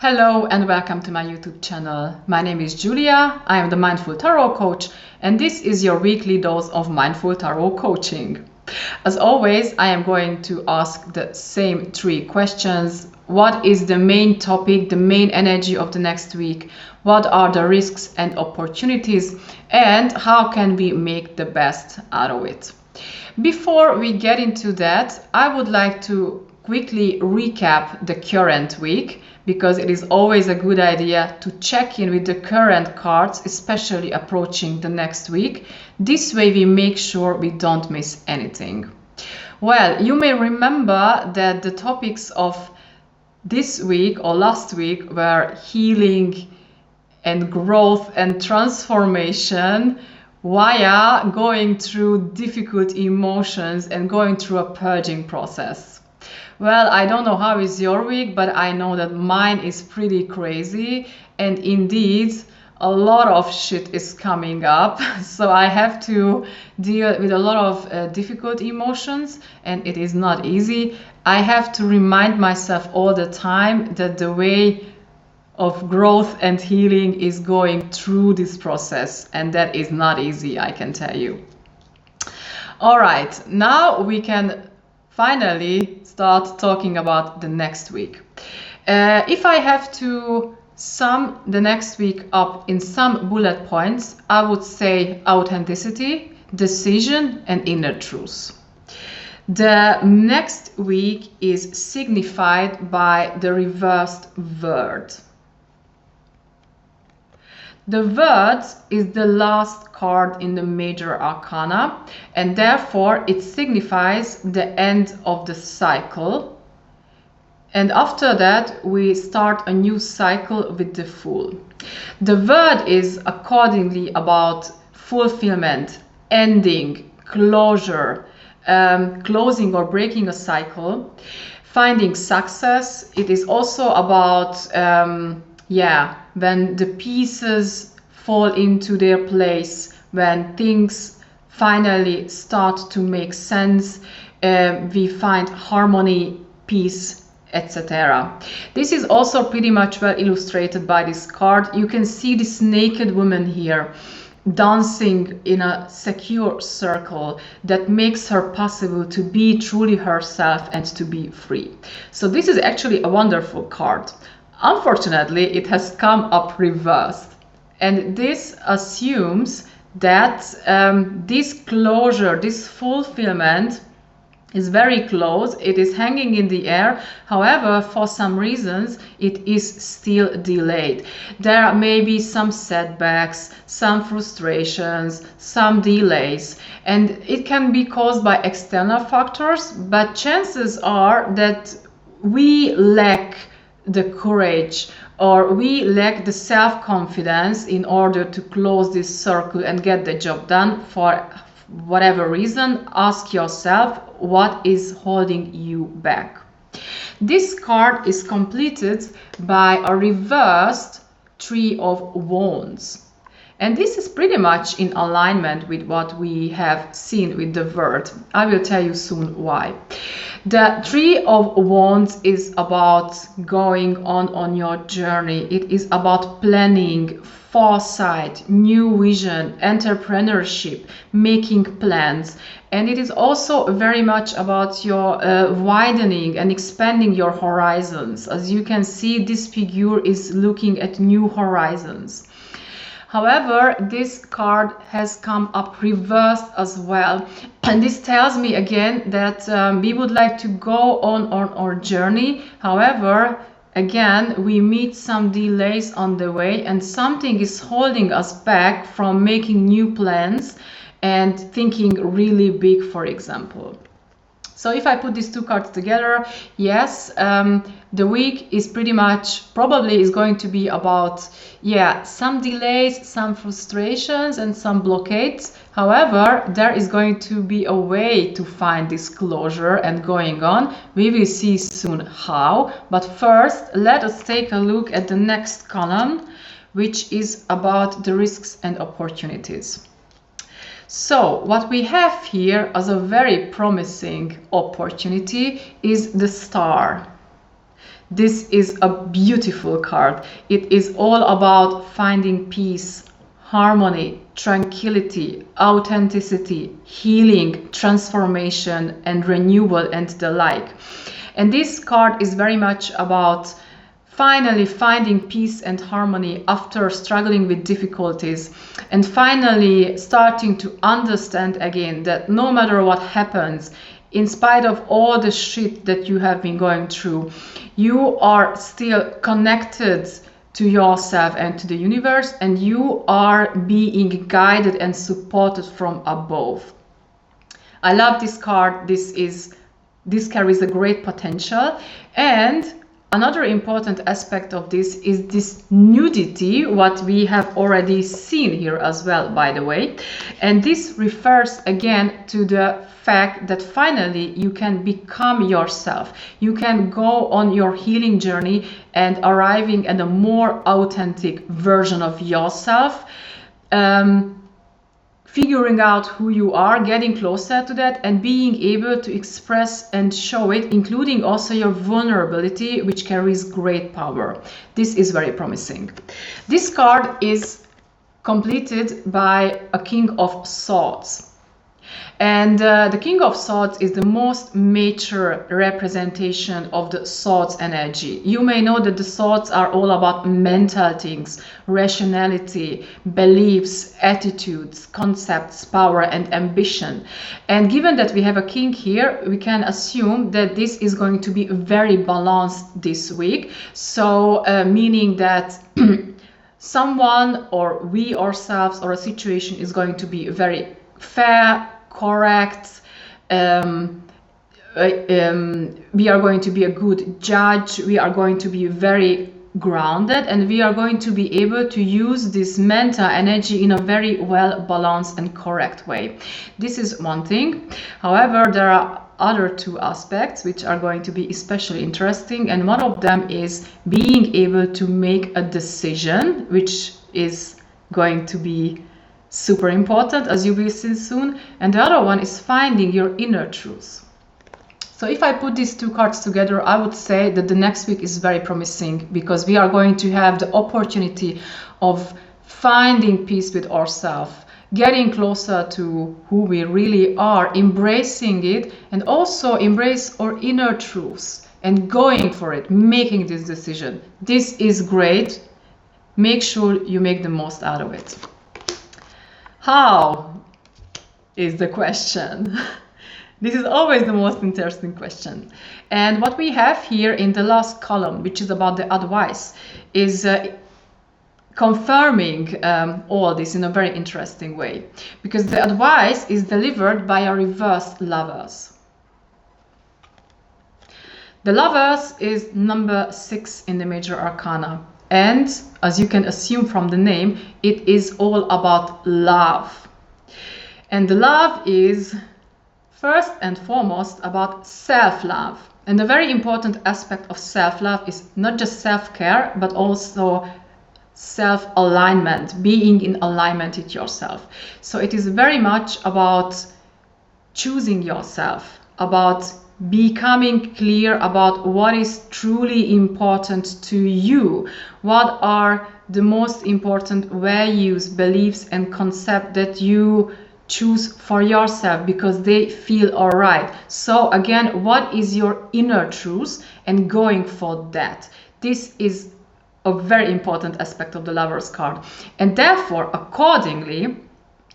Hello and welcome to my YouTube channel. My name is Julia, I am the Mindful Tarot Coach, and this is your weekly dose of Mindful Tarot Coaching. As always, I am going to ask the same three questions. What is the main topic, the main energy of the next week? What are the risks and opportunities? And how can we make the best out of it? Before we get into that, I would like to quickly recap the current week, because it is always a good idea to check in with the current cards, especially approaching the next week. This way we make sure we don't miss anything. Well, you may remember that the topics of this week or last week were healing and growth and transformation via going through difficult emotions and going through a purging process. Well, I don't know how is your week, but I know that mine is pretty crazy, and indeed a lot of shit is coming up. So I have to deal with a lot of difficult emotions, and it is not easy. I have to remind myself all the time that the way of growth and healing is going through this process, and that is not easy, I can tell you. All right, now we can finally start talking about the next week. If I have to sum the next week up in some bullet points, I would say authenticity, decision, and inner truth. The next week is signified by the reversed word. The word is the last card in the major arcana, and therefore it signifies the end of the cycle. And after that, we start a new cycle with the Fool. The word is accordingly about fulfillment, ending, closure, closing or breaking a cycle, finding success. It is also about when the pieces fall into their place, when things finally start to make sense, we find harmony, peace, etc. This is also pretty much well illustrated by this card. You can see this naked woman here dancing in a secure circle that makes her possible to be truly herself and to be free. So this is actually a wonderful card. Unfortunately, it has come up reversed, and this assumes that this closure, this fulfillment is very close. It is hanging in the air. However, for some reasons, it is still delayed. There may be some setbacks, some frustrations, some delays, and it can be caused by external factors, but chances are that we lack the courage, or we lack the self-confidence in order to close this circle and get the job done. For whatever reason, ask yourself what is holding you back. This card is completed by a reversed Three of Wands. And this is pretty much in alignment with what we have seen with the word. I will tell you soon why. The Three of Wands is about going on your journey. It is about planning, foresight, new vision, entrepreneurship, making plans. And it is also very much about your widening and expanding your horizons. As you can see, this figure is looking at new horizons. However, this card has come up reversed as well, and this tells me again that we would like to go on our journey. However, again, we meet some delays on the way, and something is holding us back from making new plans and thinking really big, for example. So if I put these two cards together, yes, the week is pretty much probably is going to be about, some delays, some frustrations, and some blockades. However, there is going to be a way to find this closure and going on. We will see soon how. But first, let us take a look at the next column, which is about the risks and opportunities. So what we have here as a very promising opportunity is the Star. This is a beautiful card. It is all about finding peace, harmony, tranquility, authenticity, healing, transformation, and renewal, and the like. And this card is very much about finally finding peace and harmony after struggling with difficulties, and finally starting to understand again that no matter what happens, in spite of all the shit that you have been going through, you are still connected to yourself and to the universe, and you are being guided and supported from above. I love this card. This carries a great potential. And another important aspect of this is this nudity, what we have already seen here as well, by the way. And this refers again to the fact that finally you can become yourself. You can go on your healing journey and arriving at a more authentic version of yourself. Figuring out who you are, getting closer to that, and being able to express and show it, including also your vulnerability, which carries great power. This is very promising. This card is completed by a King of Swords. And the King of Swords is the most mature representation of the swords energy. You may know that the swords are all about mental things, rationality, beliefs, attitudes, concepts, power, and ambition. And given that we have a king here, we can assume that this is going to be very balanced this week. So meaning that someone or we ourselves or a situation is going to be very fair, correct, we are going to be a good judge, we are going to be very grounded, and we are going to be able to use this mental energy in a very well balanced and correct way. This is one thing. However, there are other two aspects which are going to be especially interesting, and one of them is being able to make a decision, which is going to be super important, as you will see soon. And the other one is finding your inner truth. So if I put these two cards together, I would say that the next week is very promising, because we are going to have the opportunity of finding peace with ourselves, getting closer to who we really are, embracing it, and also embrace our inner truths and going for it, making this decision. This is great. Make sure you make the most out of it. How is the question? This is always the most interesting question. And what we have here in the last column, which is about the advice, is confirming all this in a very interesting way, because the advice is delivered by a reversed Lovers. The Lovers is number 6 in the major arcana. And as you can assume from the name, it is all about love. And the love is first and foremost about self-love. And the very important aspect of self-love is not just self-care, but also self-alignment, being in alignment with yourself. So it is very much about choosing yourself, about becoming clear about what is truly important to you, what are the most important values, beliefs, and concepts that you choose for yourself because they feel all right. So again, what is your inner truth, and going for that. This is a very important aspect of the Lovers card. And therefore, accordingly,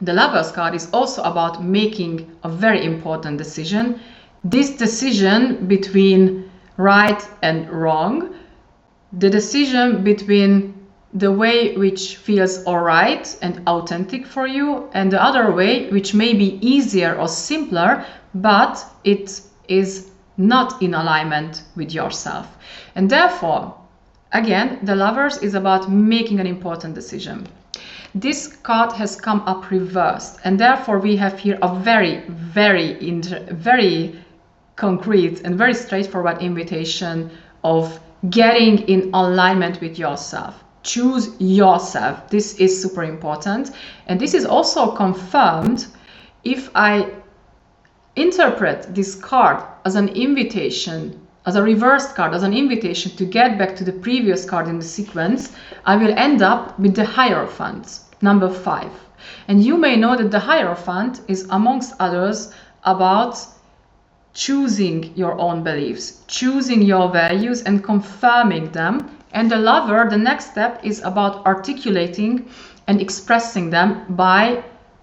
the Lovers card is also about making a very important decision. This decision between right and wrong, the decision between the way which feels alright and authentic for you, and the other way which may be easier or simpler, but it is not in alignment with yourself. And therefore, again, the Lovers is about making an important decision. This card has come up reversed, and therefore we have here a very concrete and very straightforward invitation of getting in alignment with yourself. Choose yourself. This is super important. And this is also confirmed if I interpret this card as an invitation as a reversed card, as an invitation to get back to the previous card in the sequence, I will end up with the Hierophant, number 5. And you may know that the Hierophant is, amongst others, about choosing your own beliefs, choosing your values and confirming them. And the Lover, the next step, is about articulating and expressing them by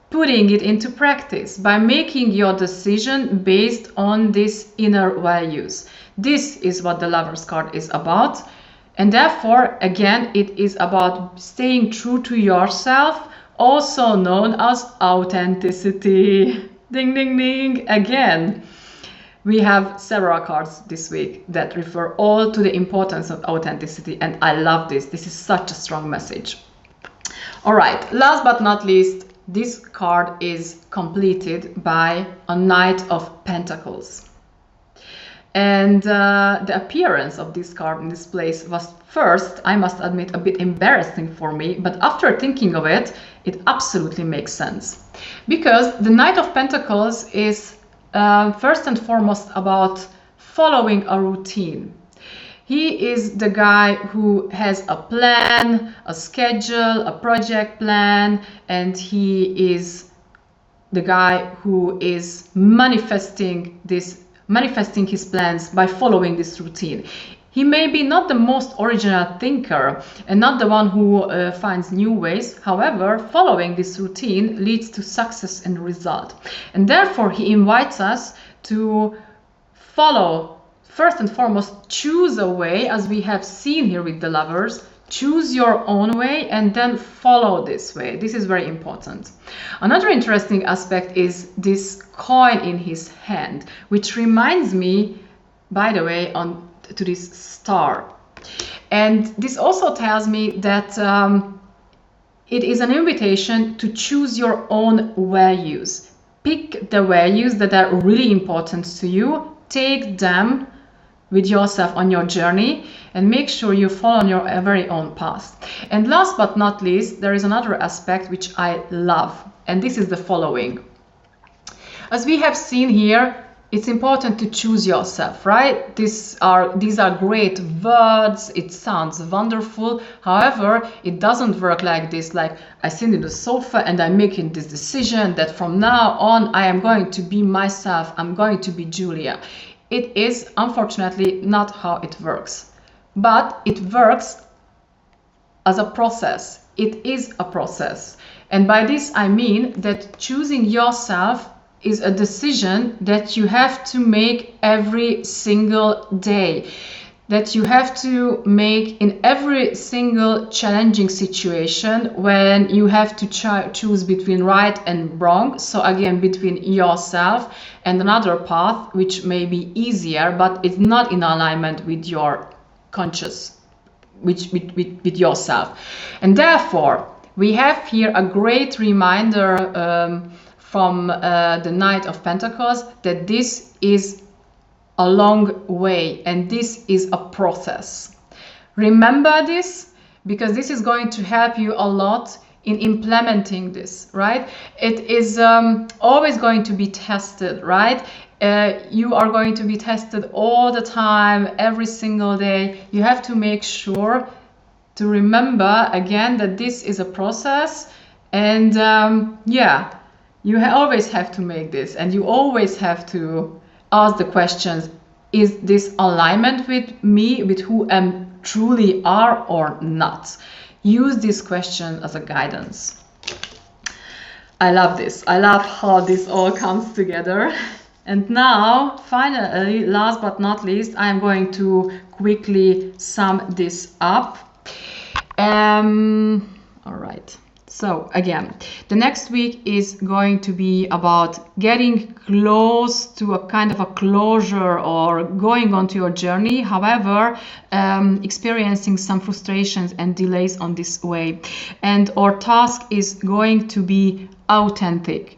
putting it into practice, by making your decision based on these inner values. This is what the Lover's card is about. And therefore, again, it is about staying true to yourself, also known as authenticity. Ding, ding, ding. Again, we have several cards this week that refer all to the importance of authenticity. And I love this. This is such a strong message. All right, last but not least, this card is completed by a Knight of Pentacles. And the appearance of this card in this place was first, I must admit, a bit embarrassing for me, but after thinking of it, it absolutely makes sense. Because the Knight of Pentacles is first and foremost about following a routine. He is the guy who has a plan, a schedule, a project plan, and he is the guy who is manifesting his plans by following this routine. He may be not the most original thinker and not the one who finds new ways. However, following this routine leads to success and result. And therefore, he invites us to follow. First and foremost, choose a way, as we have seen here with the Lovers. Choose your own way and then follow this way. This is very important. Another interesting aspect is this coin in his hand, which reminds me, by the way, to this star. And this also tells me that it is an invitation to choose your own values. Pick the values that are really important to you. Take them with yourself on your journey and make sure you follow on your very own path. And last but not least, there is another aspect which I love, and this is the following. As we have seen here, it's important to choose yourself, right? These are great words, it sounds wonderful. However, it doesn't work like this, like I sit in the sofa and I'm making this decision that from now on I am going to be myself, I'm going to be Julia. It is unfortunately not how it works, but it works as a process. It is a process. And by this I mean that choosing yourself is a decision that you have to make every single day, that you have to make in every single challenging situation when you have to choose between right and wrong. So again, between yourself and another path which may be easier, but it's not in alignment with your conscious, with yourself. And therefore, we have here a great reminder from the Knight of Pentacles that this is a long way and this is a process. Remember this, because this is going to help you a lot in implementing this, right? It is always going to be tested, right? You are going to be tested all the time, every single day. You have to make sure to remember again that this is a process, and yeah, you always have to make this, and you always have to ask the questions, is this alignment with me, with who I truly are or not? Use this question as a guidance. I love this. I love how this all comes together. And now, finally, last but not least, I'm going to quickly sum this up. All right. So again, the next week is going to be about getting close to a kind of a closure or going onto your journey. However, experiencing some frustrations and delays on this way. And our task is going to be authentic.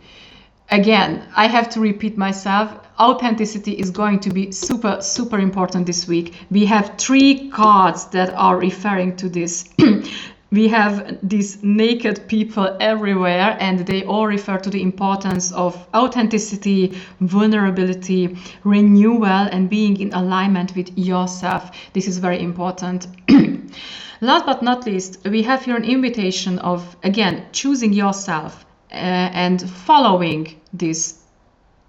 Again, I have to repeat myself. Authenticity is going to be super, super important this week. We have 3 cards that are referring to this. we have these naked people everywhere, and they all refer to the importance of authenticity, vulnerability, renewal, and being in alignment with yourself. This is very important. Last but not least, we have here an invitation of, again, choosing yourself and following this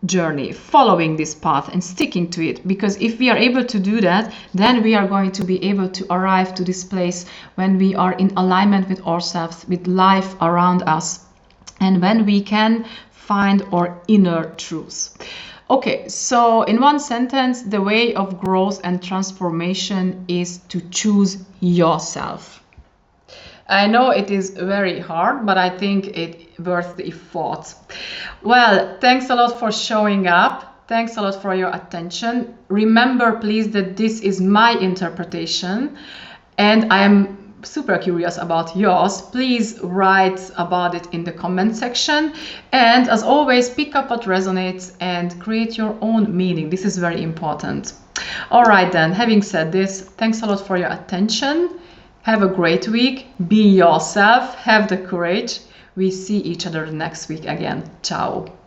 journey, following this path and sticking to it. Because if we are able to do that, then we are going to be able to arrive to this place when we are in alignment with ourselves, with life around us, and when we can find our inner truth. Okay, so in one sentence, the way of growth and transformation is to choose yourself. I know it is very hard, but I think it's worth the effort. Well, thanks a lot for showing up. Thanks a lot for your attention. Remember, please, that this is my interpretation, and I am super curious about yours. Please write about it in the comment section. And as always, pick up what resonates and create your own meaning. This is very important. All right, then, having said this, thanks a lot for your attention. Have a great week. Be yourself. Have the courage. We see each other next week again. Ciao.